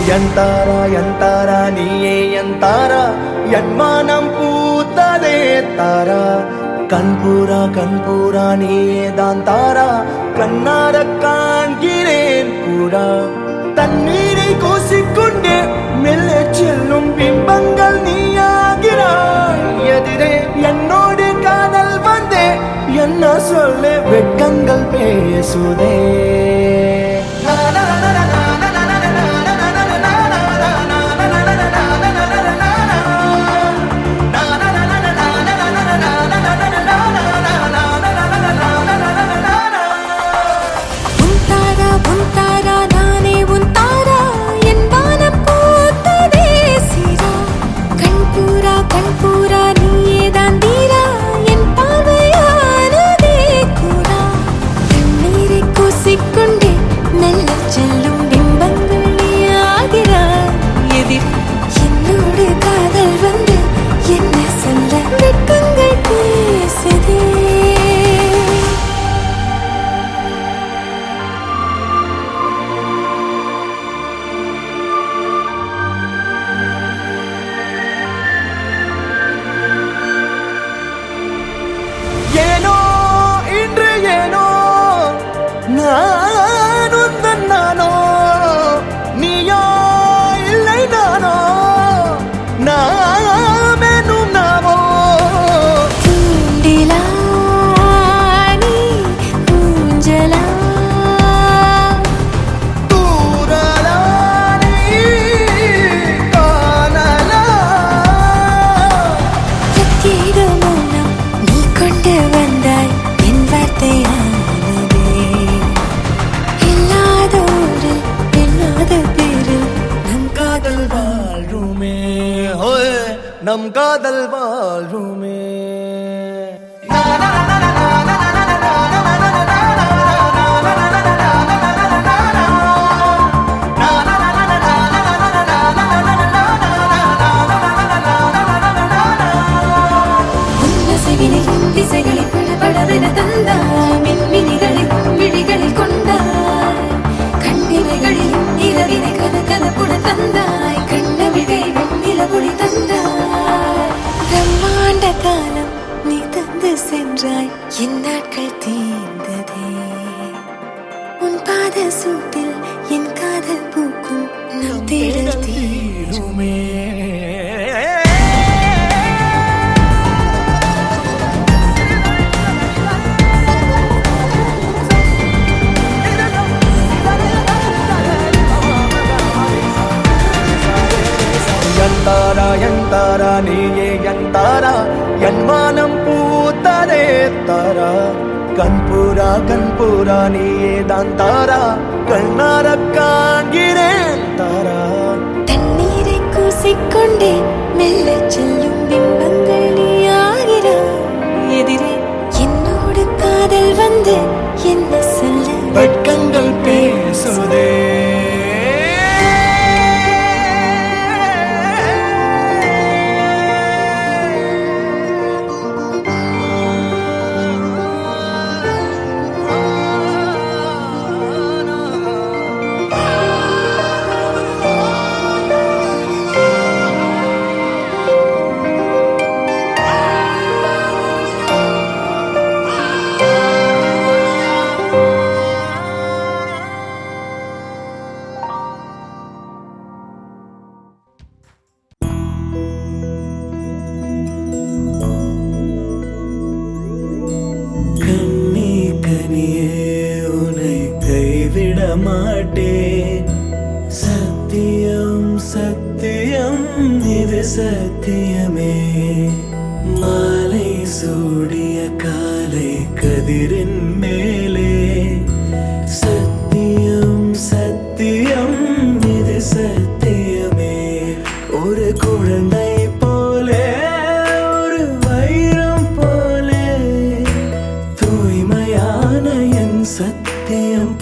ಎಂತಾರ ನೀಯೇ ಎಂತಾರ ಎನ್ಮಾನಂ பூத்ததே தாரா கண்பூரா நீயே தான் தாரா கண்ணார காண்கிறேன் கூடா தண்ணீரை கூசிக்கொண்டே மெல்ல செல்லும் பிம்பங்கள் நீயாகிறாய் எதிரே என்னோடு காதல் வந்தே என்ன சொல்ல வெட்கங்கள் பேசுதே நம் காதல் வாழ்வுமே திசைகளில் படபடவென தந்தாய் மின்மினிகளில் விழிகளில் கொண்டாய் கண்ணிமைகளில் இரவினை கதகதப்புட தந்தாய் கண்ணவிழை வெண்ணிலவொளி தந்தாய் பிரம்மாண்ட காலம் நீ தந்து சென்றாய் என் நாட்கள் தீர்ந்ததே உன் பாத சூட்டில் என் காதல் பூக்கும் நம் தேடல் தீருமே ಎಂತಾರ ನೀಯೇ ಎಂತಾರ ಎನ್ಮಾನಂ பூத்ததே தாரா கண்பூரா நீயே தான் தாரா கண்ணார காண்கிறேன் தாரா தண்ணீரை கூசிக்கொண்டே மெல்ல செல்லும் பிம்பங்கள் நீயாகிறாய் எதிரே என்னோடு காதல் வந்து என்ன சொல்ல வெட்கங்கள் பேசுதே மாட்டேன் சத்தியம் சத்தியம் இது சத்தியமே மாலை சூடிய காலை கதிரின் மேலே சத்தியம் சத்தியம் இது சத்தியமே ஒரு குழந்தை போலே ஒரு வைரம் போலே தூய்மையான என் சத்தியம்